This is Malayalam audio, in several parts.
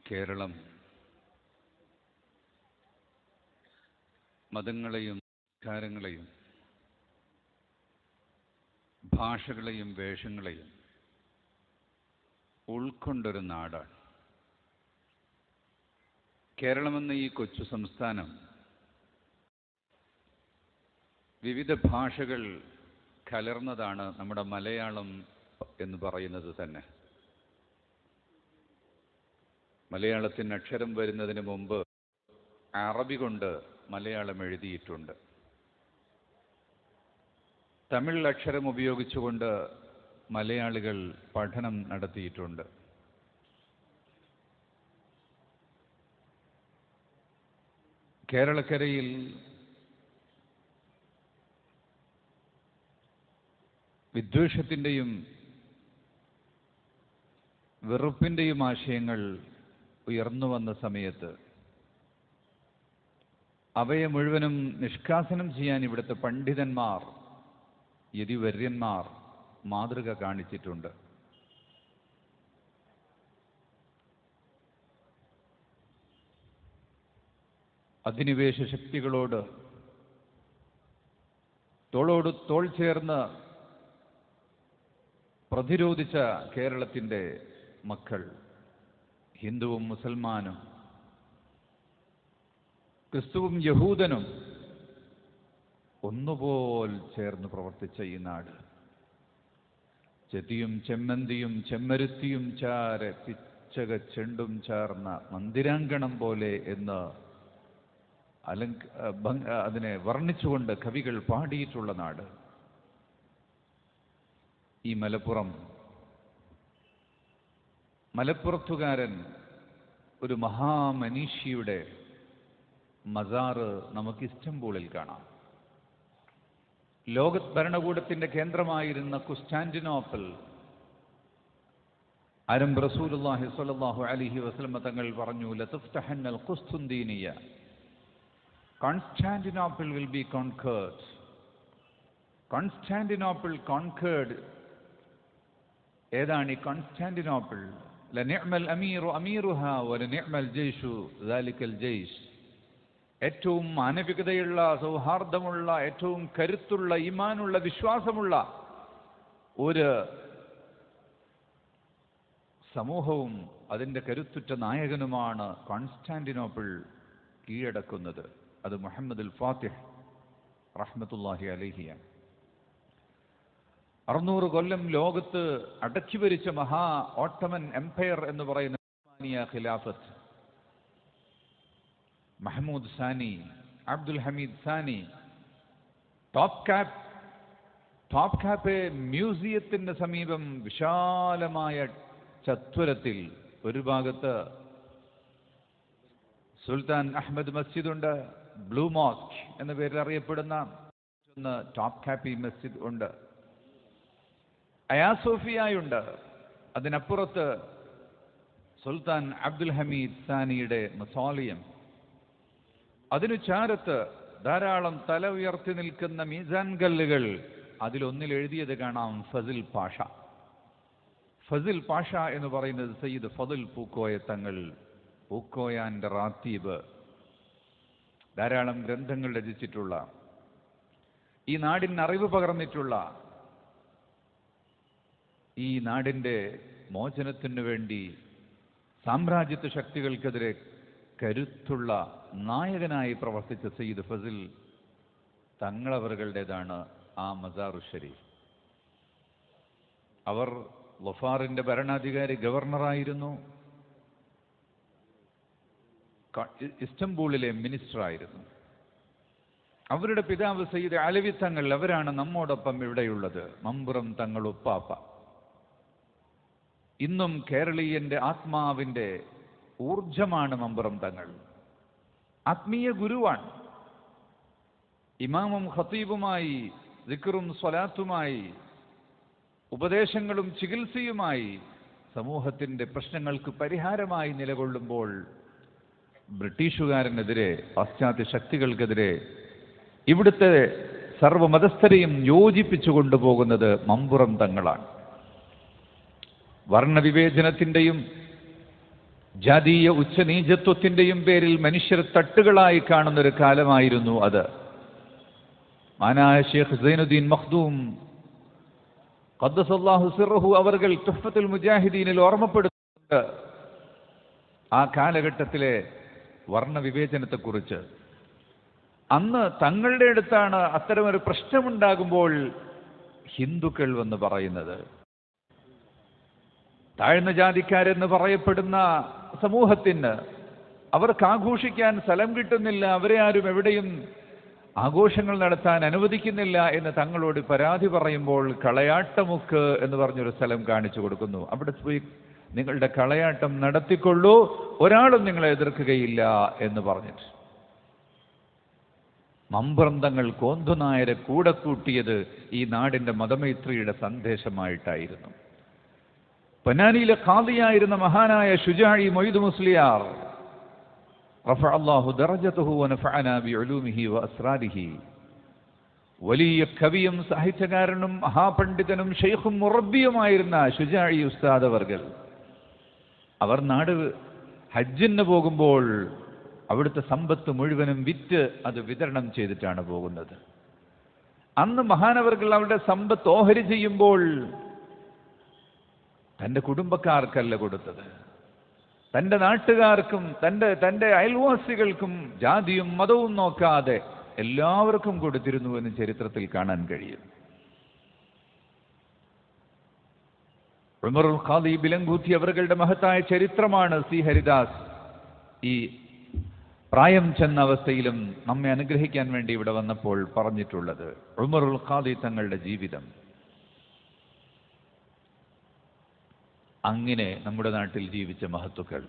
കേരളം മതങ്ങളെയും സംസ്കാരങ്ങളെയും ഭാഷകളെയും വേഷങ്ങളെയും ഉൾക്കൊണ്ടൊരു നാടാണ്. കേരളമെന്ന ഈ കൊച്ചു സംസ്ഥാനം വിവിധ ഭാഷകൾ കലർന്നതാണ് നമ്മുടെ മലയാളം എന്ന് പറയുന്നത് തന്നെ. മലയാളത്തിന് അക്ഷരം വരുന്നതിന് മുമ്പ് അറബി കൊണ്ട് മലയാളം എഴുതിയിട്ടുണ്ട്. തമിഴ് അക്ഷരം ഉപയോഗിച്ചുകൊണ്ട് മലയാളികൾ പഠനം നടത്തിയിട്ടുണ്ട്. കേരളക്കരയിൽ വിദ്വേഷത്തിൻ്റെയും വെറുപ്പിൻ്റെയും ആശയങ്ങൾ ഉയർന്നു വന്ന സമയത്ത് അവയെ മുഴുവനും നിഷ്കാസനം ചെയ്യാൻ ഇവിടുത്തെ പണ്ഡിതന്മാർ, യതിവര്യന്മാർ മാതൃക കാണിച്ചിട്ടുണ്ട്. അധിനിവേശ ശക്തികളോട് തോളോട് തോൾ ചേർന്ന് പ്രതിരോധിച്ച കേരളത്തിൻ്റെ മക്കൾ, ഹിന്ദുവും മുസൽമാനും ക്രിസ്തുവും യഹൂദനും ഒന്നുപോൽ ചേർന്ന് പ്രവർത്തിച്ച ഈ നാട്, ചെത്തിയും ചെമ്മന്തിയും ചെമ്മരുത്തിയും ചാര പിച്ചക ചെണ്ടും ചേർന്ന മന്ദിരാങ്കണം പോലെ എന്ന് അതിനെ വർണ്ണിച്ചുകൊണ്ട് കവികൾ പാടിയിട്ടുള്ള നാട്. ഈ മലപ്പുറത്തുകാരൻ ഒരു മഹാമനീഷിയുടെ മസാറ് നമുക്ക് ഇസ്തംബൂളിൽ കാണാം. ലോക ഭരണകൂടത്തിന്റെ കേന്ദ്രമായിരുന്ന കുസ്റ്റാന്റിനോപ്പിൾ, ആരംഭ റസൂലുള്ളാഹി സ്വല്ലല്ലാഹു അലൈഹി വസല്ലം തങ്ങൾ പറഞ്ഞു, ലതുഫ്തഹന്നൽ ഖുസ്തുന്തീനിയ, Constantinople will be conquered. Constantinople conquered. ഏതാണ് ഈ കോൺസ്റ്റാന്റിനോപ്പിൾ? ലനിഅ്മൽ അമീറു അമീറുഹാ വലനിഅ്മൽ ജയ്ഷു ദാലിക്കൽ ജയ്ഷ്. ഏറ്റവും മാനവികതയുള്ള, സൗഹാർദ്ദമുള്ള, ഏറ്റവും കരുത്തുള്ള, ഈമാനുള്ള, വിശ്വാസമുള്ള ഒരു സമൂഹവും അതിൻ്റെ കരുത്തുറ്റ നായകനുമാണ് കോൺസ്റ്റാന്റിനോപ്പിൾ കീഴടക്കുന്നത്. അത് മുഹമ്മദുൽ ഫാത്തിഹ് റഹ്മത്തുള്ളാഹി അലൈഹിയാണ്. 600 കൊല്ലം ലോകത്ത് അടക്കി ഭരിച്ച മഹാ ഓട്ടമൻ എംപയർ എന്ന് പറയുന്ന ഉസ്മാനിയ ഖിലാഫത്ത്, മഹ്മൂദ് സാനി, അബ്ദുൽ ഹമീദ് സാനി, ടോപ്പ് കാപ്പ് മ്യൂസിയത്തിന് സമീപം വിശാലമായ ചത്വരത്തിൽ ഒരു ഭാഗത്ത് സുൽത്താൻ അഹമ്മദ് മസ്ജിദ് ഉണ്ട്, ബ്ലൂ മോസ്ക് എന്ന പേരിൽ അറിയപ്പെടുന്ന ടോപ്പ് കാപ്പി മസ്ജിദ് ഉണ്ട്, അയാസോഫിയയുണ്ട്. അതിനപ്പുറത്ത് സുൽത്താൻ അബ്ദുൽ ഹമീദ് സാനിയുടെ മസോളിയം. അതിനു ചാരത്ത് ധാരാളം തല ഉയർത്തി നിൽക്കുന്ന മീസാൻ കല്ലുകൾ. അതിലൊന്നിൽ എഴുതിയത് കാണാം ഫസിൽ പാഷ. ഫസിൽ പാഷ എന്ന് പറയുന്നത് സയ്യിദ് ഫضൽ പൂക്കോയ തങ്ങൾ, പൂക്കോയാന്റെ റാത്തീബ്, ധാരാളം ഗ്രന്ഥങ്ങൾ രചിച്ചിട്ടുള്ള, ഈ നാടിന് അറിവ് പകർന്നിട്ടുള്ള, ഈ നാടിൻ്റെ മോചനത്തിനു വേണ്ടി സാമ്രാജ്യത്വ ശക്തികൾക്കെതിരെ കരുത്തുള്ള നായകനായി പ്രവർത്തിച്ച സയ്യിദ് ഫസിൽ തങ്ങളവറുകളുടേതാണ് ആ മസാറു ഷരീഫ്. അവർ വഫാറിന്റെ ഭരണാധികാരി, ഗവർണറായിരുന്നു, ഇസ്തംബൂളിലെ മിനിസ്റ്ററായിരുന്നു. അവരുടെ പിതാവ് സയ്യിദ് അലവി തങ്ങൾ, അവരാണ് നമ്മോടൊപ്പം ഇവിടെയുള്ളത്. മമ്പുറം തങ്ങൾ ഉപ്പാപ്പ ഇന്നും കേരളീയന്റെ ആത്മാവിന്റെ ഊർജമാണ് മമ്പുറം തങ്ങൾ. ആത്മീയ ഗുരുവാണ്. ഇമാമും ഖത്തീബുമായി, ദിക്റും സ്വലാത്തുമായി, ഉപദേശങ്ങളും ചികിത്സയുമായി സമൂഹത്തിന്റെ പ്രശ്നങ്ങൾക്ക് പരിഹാരമായി നിലകൊള്ളുമ്പോൾ ബ്രിട്ടീഷുകാരനെതിരെ, പാശ്ചാത്യ ശക്തികൾക്കെതിരെ ഇവിടുത്തെ സർവമതസ്ഥരെയും യോജിപ്പിച്ചു കൊണ്ടുപോകുന്നത് മമ്പുറം തങ്ങളാണ്. വർണ്ണവിവേചനത്തിൻ്റെയും ജാതീയ ഉച്ചനീചത്വത്തിന്റെയും പേരിൽ മനുഷ്യർ തട്ടുകളായി കാണുന്നൊരു കാലമായിരുന്നു അത്. മാനായ ഷേഖ് സൈനുദ്ദീൻ മഖ്ദൂം ഖദ്ദസല്ലാഹു സിർറഹു അവർകൾ തുഹ്ഫത്തുൽ മുജാഹിദീനിൽ ഓർമ്മപ്പെടുത്തുന്നുണ്ട് ആ കാലഘട്ടത്തിലെ വർണ്ണവിവേചനത്തെക്കുറിച്ച്. അന്ന് തങ്ങളുടെ അടുത്താണ് അത്തരമൊരു പ്രശ്നമുണ്ടാകുമ്പോൾ ഹിന്ദുക്കൾ വന്ന് പറയുന്നത്. താഴ്ന്ന ജാതിക്കാരെന്ന് പറയപ്പെടുന്ന സമൂഹത്തിന് അവർക്ക് ആഘോഷിക്കാൻ സ്ഥലം കിട്ടുന്നില്ല, അവരെ ആരും എവിടെയും ആഘോഷങ്ങൾ നടത്താൻ അനുവദിക്കുന്നില്ല എന്ന് തങ്ങളോട് പരാതി പറയുമ്പോൾ കളയാട്ടമുക്ക് എന്ന് പറഞ്ഞൊരു സ്ഥലം കാണിച്ചു കൊടുക്കുന്നു. അവിടെ പോയി നിങ്ങളുടെ കളയാട്ടം നടത്തിക്കൊള്ളൂ, ഒരാളും നിങ്ങളെ എതിർക്കുകയില്ല എന്ന് പറഞ്ഞിട്ട് മമ്പ്രന്തങ്ങൾ കോന്തുനായരെ കൂടെ കൂട്ടിയത് ഈ നാടിന്റെ മതമൈത്രിയുടെ സന്ദേശമായിട്ടായിരുന്നു. പൊന്നാനിയിലെ ഖാദിയായിരുന്ന മഹാനായ ശുജാഇ മൊയ്ദ് മുസ്ലിയാർ റഫഅ അല്ലാഹു ദറജതഹു വനഫഅനാ ബിഉലൂമിഹി വഅസ്റാരിഹി, വലിയ കവിയും സാഹിത്യകാരനും മഹാപണ്ഡിതനും ഷെയ്ഖും മുറബ്ബിയുമായിരുന്ന ശുജാഇ ഉസ്താദ് അവർകൾ അവർ നാട് ഹജ്ജിന് പോകുമ്പോൾ അവിടുത്തെ സമ്പത്ത് മുഴുവനും വിറ്റ് അത് വിതരണം ചെയ്തിട്ടാണ് പോകുന്നത്. അന്ന് മഹാനവർകൾ അവരുടെ സമ്പത്ത് ഓഹരി ചെയ്യുമ്പോൾ തൻ്റെ കുടുംബക്കാർക്കല്ല കൊടുത്തത്, തൻ്റെ നാട്ടുകാർക്കും തൻ്റെ അയൽവാസികൾക്കും ജാതിയും മതവും നോക്കാതെ എല്ലാവർക്കും കൊടുത്തിരുന്നു എന്ന് ചരിത്രത്തിൽ കാണാൻ കഴിയും. ഉമറുൽ ഖാദി ബിലങ്കൂത്തി അവരുടെ മഹത്തായ ചരിത്രമാണ് സി ഹരിദാസ് ഈ പ്രായം ചെന്ന അവസ്ഥയിലും നമ്മെ അനുഗ്രഹിക്കാൻ വേണ്ടി ഇവിടെ വന്നപ്പോൾ പറഞ്ഞിട്ടുള്ളത്. ഉമറുൽ ഖാദി തങ്ങളുടെ ജീവിതം അങ്ങനെ നമ്മുടെ നാട്ടിൽ ജീവിച്ച മഹത്തുക്കൾ,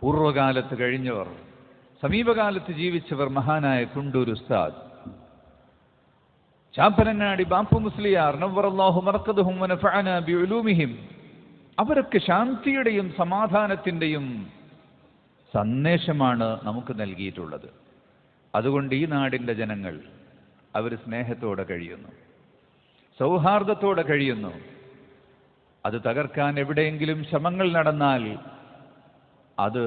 പൂർവ്വകാലത്ത് കഴിഞ്ഞവർ, സമീപകാലത്ത് ജീവിച്ചവർ, മഹാനായ കുണ്ടൂർ ഉസ്താദ്, ചാപ്പനങ്ങാടി ബാപ്പു മുസ്ലിയാർ നവ്വറല്ലാഹു മർഖദഹും വനഫഅനാ ബിഉലൂമിഹിം, അവരൊക്കെ ശാന്തിയുടെയും സമാധാനത്തിൻ്റെയും സന്ദേശമാണ് നമുക്ക് നൽകിയിട്ടുള്ളത്. അതുകൊണ്ട് ഈ നാടിൻ്റെ ജനങ്ങൾ അവർ സ്നേഹത്തോടെ കഴിയുന്നു, സൗഹാർദ്ദത്തോടെ കഴിയുന്നു. അത് തകർക്കാൻ എവിടെയെങ്കിലും ശ്രമങ്ങൾ നടന്നാൽ അത്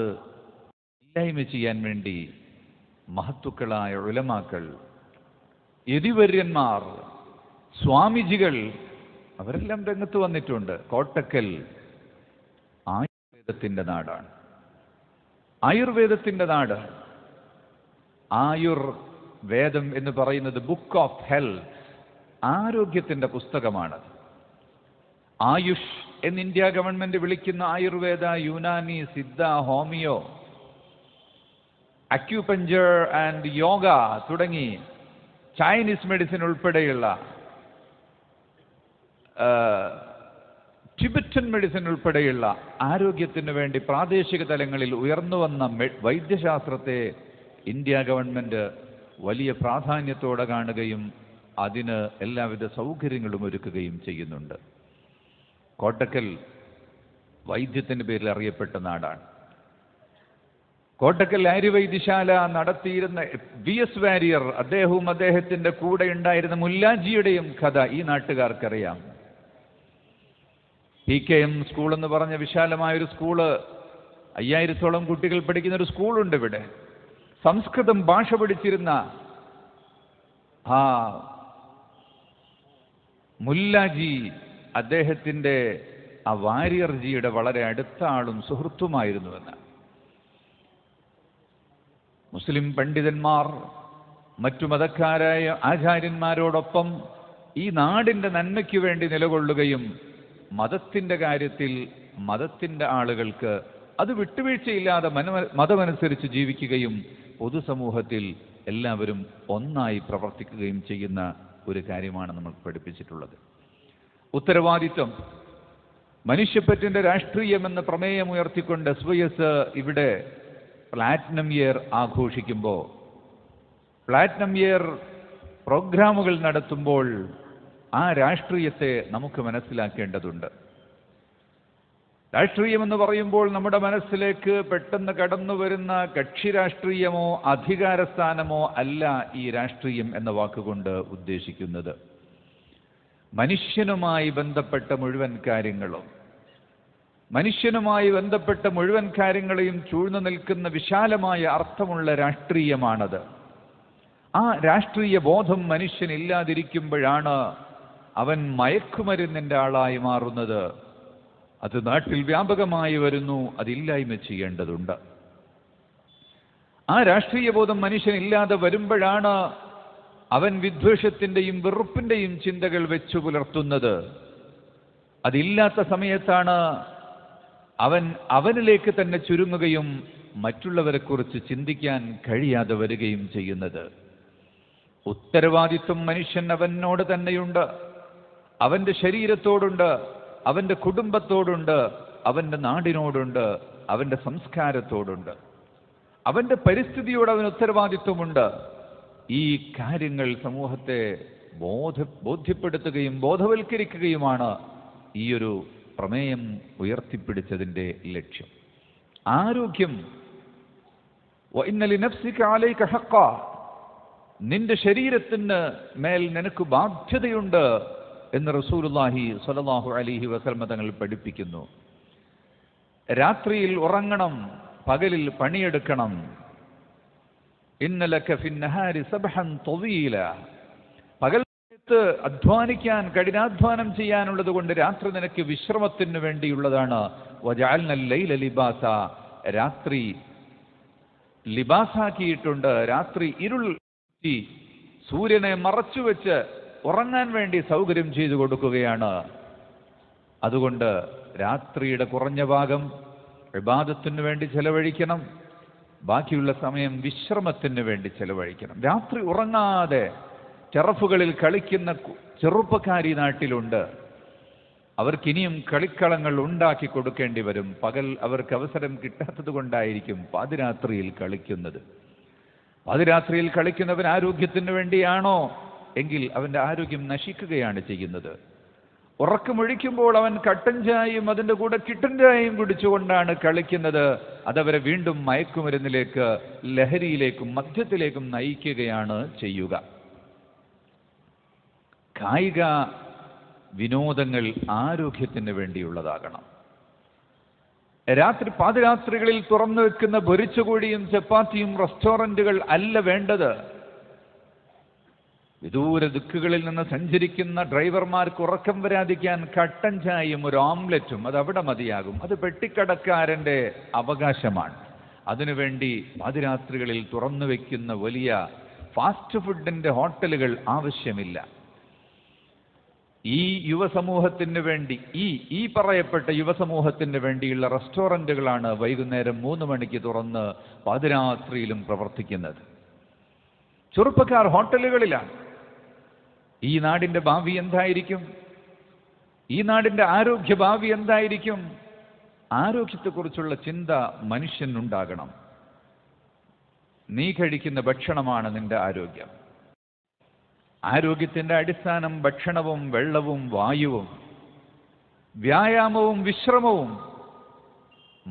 ഇല്ലായ്മ ചെയ്യാൻ വേണ്ടി മഹത്തുക്കളായ ഉലമാക്കൾ, യതിവര്യന്മാർ, സ്വാമിജികൾ അവരെല്ലാം രംഗത്ത് വന്നിട്ടുണ്ട്. കോട്ടക്കൽ ആയുർവേദത്തിൻ്റെ നാടാണ്, ആയുർവേദത്തിൻ്റെ നാട്. ആയുർവേദം എന്ന് പറയുന്നത് ബുക്ക് ഓഫ് ഹെൽത്ത്, ആരോഗ്യത്തിൻ്റെ പുസ്തകമാണ്. ആയുഷ് എന്ന് ഇന്ത്യ ഗവൺമെന്റ് വിളിക്കുന്ന Ayurveda, Unani, Siddha, homeo, acupuncture and yoga തുടങ്ങി ചൈനീസ് മെഡിസിൻ ഉൾപ്പെടെയുള്ള ടിബറ്റൻ മെഡിസിൻ ഉൾപ്പെടെയുള്ള ആരോഗ്യത്തിന് വേണ്ടി പ്രാദേശിക തലങ്ങളിൽ ഉയർന്നു വന്ന വൈദ്യശാസ്ത്രത്തെ ഇന്ത്യ ഗവൺമെന്റ് വലിയ പ്രാധാന്യത്തോടെ കാണുകയും അതിന് എല്ലാവിധ സൗകര്യങ്ങളും ഒരുക്കുകയും ചെയ്യുന്നുണ്ട്. കോട്ടക്കൽ വൈദ്യത്തിൻ്റെ പേരിൽ അറിയപ്പെട്ട നാടാണ്. കോട്ടക്കൽ ആര്യവൈദ്യശാല നടത്തിയിരുന്ന VS വാരിയർ, അദ്ദേഹവും അദ്ദേഹത്തിൻ്റെ കൂടെ ഉണ്ടായിരുന്ന മുല്ലാജിയുടെയും കഥ ഈ നാട്ടുകാർക്കറിയാം. PKM സ്കൂൾ എന്ന് പറഞ്ഞ വിശാലമായൊരു സ്കൂള്, 5000-ഓളം കുട്ടികൾ പഠിക്കുന്ന ഒരു സ്കൂളുണ്ട് ഇവിടെ. സംസ്കൃതം ഭാഷ പഠിച്ചിരുന്ന ആ മുല്ലാജി അദ്ദേഹത്തിൻ്റെ ആ വാരിയർജിയുടെ വളരെ അടുത്ത ആളും സുഹൃത്തുമായിരുന്നുവെന്ന്. മുസ്ലിം പണ്ഡിതന്മാർ മറ്റു മതക്കാരായ ആചാര്യന്മാരോടൊപ്പം ഈ നാടിൻ്റെ നന്മയ്ക്ക് വേണ്ടി നിലകൊള്ളുകയും മതത്തിൻ്റെ കാര്യത്തിൽ മതത്തിൻ്റെ ആളുകൾക്ക് അത് വിട്ടുവീഴ്ചയില്ലാതെ മതമനുസരിച്ച് ജീവിക്കുകയും പൊതുസമൂഹത്തിൽ എല്ലാവരും ഒന്നായി പ്രവർത്തിക്കുകയും ചെയ്യുന്ന ഒരു കാര്യമാണ് നമ്മൾ പഠിപ്പിച്ചിട്ടുള്ളത്. ഉത്തരവാദിത്വം, മനുഷ്യപ്പറ്റിൻ്റെ രാഷ്ട്രീയം എന്ന പ്രമേയം ഉയർത്തിക്കൊണ്ട് SYS ഇവിടെ പ്ലാറ്റിനം ഇയർ ആഘോഷിക്കുമ്പോൾ, പ്ലാറ്റിനം ഇയർ പ്രോഗ്രാമുകൾ നടത്തുമ്പോൾ ആ രാഷ്ട്രീയത്തെ നമുക്ക് മനസ്സിലാക്കേണ്ടതുണ്ട്. രാഷ്ട്രീയമെന്ന് പറയുമ്പോൾ നമ്മുടെ മനസ്സിലേക്ക് പെട്ടെന്ന് കടന്നു വരുന്ന കക്ഷി രാഷ്ട്രീയമോ അധികാരസ്ഥാനമോ അല്ല ഈ രാഷ്ട്രീയം എന്ന വാക്കുകൊണ്ട് ഉദ്ദേശിക്കുന്നത്. മനുഷ്യനുമായി ബന്ധപ്പെട്ട മുഴുവൻ കാര്യങ്ങളും, മനുഷ്യനുമായി ബന്ധപ്പെട്ട മുഴുവൻ കാര്യങ്ങളെയും ചൂഴ്ന്നു നിൽക്കുന്ന വിശാലമായ അർത്ഥമുള്ള രാഷ്ട്രീയമാണത്. ആ രാഷ്ട്രീയ ബോധം മനുഷ്യനില്ലാതിരിക്കുമ്പോഴാണ് അവൻ മയക്കുമരുന്നിൻ്റെ ആളായി മാറുന്നത്. അത് നാട്ടിൽ വ്യാപകമായി വരുന്നു. അതില്ലായ്മ ചെയ്യേണ്ടതുണ്ട്. ആ രാഷ്ട്രീയ ബോധം മനുഷ്യനില്ലാതെ വരുമ്പോഴാണ് അവൻ വിദ്വേഷത്തിൻ്റെയും വെറുപ്പിൻ്റെയും ചിന്തകൾ വെച്ചു പുലർത്തുന്നത്. അതില്ലാത്ത സമയത്താണ് അവൻ അവനിലേക്ക് തന്നെ ചുരുങ്ങുകയും മറ്റുള്ളവരെക്കുറിച്ച് ചിന്തിക്കാൻ കഴിയാതെ വരികയും ചെയ്യുന്നത്. ഉത്തരവാദിത്വം മനുഷ്യൻ അവനോട് തന്നെയുണ്ട്. അവൻ്റെ ശരീരത്തോടുണ്ട്, അവൻ്റെ കുടുംബത്തോടുണ്ട്, അവൻ്റെ നാടിനോടുണ്ട്, അവൻ്റെ സംസ്കാരത്തോടുണ്ട്, അവൻ്റെ പരിസ്ഥിതിയോട് അവന് ഉത്തരവാദിത്വമുണ്ട്. ഈ കാര്യങ്ങൾ സമൂഹത്തെ ബോധ്യപ്പെടുത്തുകയും ബോധവൽക്കരിക്കുകയുമാണ് ഈയൊരു പ്രമേയം ഉയർത്തിപ്പിടിച്ചതിൻ്റെ ലക്ഷ്യം. ആരോഗ്യം. വഇന്ന ലിനഫ്സിക അലൈക ഹഖ്ഖ, നിന്റെ ശരീരത്തിന് മേൽ നിനക്ക് ബാധ്യതയുണ്ട് എന്ന് റസൂലുള്ളാഹി സ്വല്ലല്ലാഹു അലൈഹി വസല്ലം തങ്ങൾ പഠിപ്പിക്കുന്നു. രാത്രിയിൽ ഉറങ്ങണം, പകലിൽ പണിയെടുക്കണം. ഇന്ന ലക ഫിന്നഹാരി സബ്ഹൻ തവീല, പകൽ സമയത്ത് അധ്വാനിക്കാൻ, കഠിനാധ്വാനം ചെയ്യാനുള്ളത് കൊണ്ട് രാത്രി നിനക്ക് വിശ്രമത്തിന് വേണ്ടിയുള്ളതാണ്. വജഅൽനൽ ലൈല ലിബാസ, രാത്രി ലിബാസാക്കിയിട്ടുണ്ട്. രാത്രി ഇരുൾ സൂര്യനെ മറച്ചുവെച്ച് ഉറങ്ങാൻ വേണ്ടി സൗകര്യം ചെയ്തു കൊടുക്കുകയാണ്. അതുകൊണ്ട് രാത്രിയുടെ കുറഞ്ഞ ഭാഗം ഇബാദത്തിന് വേണ്ടി ചെലവഴിക്കണം, ബാക്കിയുള്ള സമയം വിശ്രമത്തിന് വേണ്ടി ചെലവഴിക്കണം. രാത്രി ഉറങ്ങാതെ ടെറഫുകളിൽ കളിക്കുന്ന ചെറുപ്പക്കാരി നാട്ടിലുണ്ട്. അവർക്കിനിയും കളിക്കളങ്ങൾ ഉണ്ടാക്കി കൊടുക്കേണ്ടി വരും. പകൽ അവർക്ക് അവസരം കിട്ടാത്തത് കൊണ്ടായിരിക്കും പാതിരാത്രിയിൽ കളിക്കുന്നത്. പാതിരാത്രിയിൽ കളിക്കുന്നവൻ ആരോഗ്യത്തിന് വേണ്ടിയാണോ എങ്കിൽ അവൻ്റെ ആരോഗ്യം നശിക്കുകയാണ് ചെയ്യുന്നത്. ഉറക്കമൊഴിക്കുമ്പോൾ അവൻ കട്ടൻ ചായയും അതിൻ്റെ കൂടെ കിട്ടൻ ചായയും കുടിച്ചുകൊണ്ടാണ് കളിക്കുന്നത്. അതവരെ വീണ്ടും മയക്കുമരുന്നിലേക്ക്, ലഹരിയിലേക്കും മദ്യത്തിലേക്കും നയിക്കുകയാണ് ചെയ്യുക. കായിക വിനോദങ്ങൾ ആരോഗ്യത്തിന് വേണ്ടിയുള്ളതാകണം. പാതിരാത്രികളിൽ തുറന്നു വെക്കുന്ന പൊരിച്ചുകൂടിയും ചപ്പാത്തിയും റെസ്റ്റോറൻറ്റുകൾ അല്ല വേണ്ടത്. വിദൂര ദിക്കുകളിൽ നിന്ന് സഞ്ചരിക്കുന്ന ഡ്രൈവർമാർക്ക് ഉറക്കം വരാതിരിക്കാൻ കട്ടൻ ചായയും ഒരു ഓംലെറ്റും അത് അവിടെ മതിയാകും. അത് പെട്ടിക്കടക്കാരൻ്റെ അവകാശമാണ്. അതിനുവേണ്ടി പാതിരാത്രികളിൽ തുറന്നു വയ്ക്കുന്ന വലിയ ഫാസ്റ്റ് ഫുഡിൻ്റെ ഹോട്ടലുകൾ ആവശ്യമില്ല. ഈ യുവസമൂഹത്തിന് വേണ്ടി, ഈ പറയപ്പെട്ട യുവസമൂഹത്തിന് വേണ്ടിയുള്ള റെസ്റ്റോറൻറ്റുകളാണ് വൈകുന്നേരം 3 മണിക്ക് തുറന്ന് പാതിരാത്രിയിലും പ്രവർത്തിക്കുന്നത്. ചെറുപ്പക്കാർ ഹോട്ടലുകളിലാണ്. ഈ നാടിൻ്റെ ഭാവി എന്തായിരിക്കും? ഈ നാടിൻ്റെ ആരോഗ്യ ഭാവി എന്തായിരിക്കും? ആരോഗ്യത്തെക്കുറിച്ചുള്ള ചിന്ത മനുഷ്യനുണ്ടാകണം. നീ കഴിക്കുന്ന ഭക്ഷണമാണ് നിന്റെ ആരോഗ്യം. ആരോഗ്യത്തിൻ്റെ അടിസ്ഥാനം ഭക്ഷണവും വെള്ളവും വായുവും വ്യായാമവും വിശ്രമവും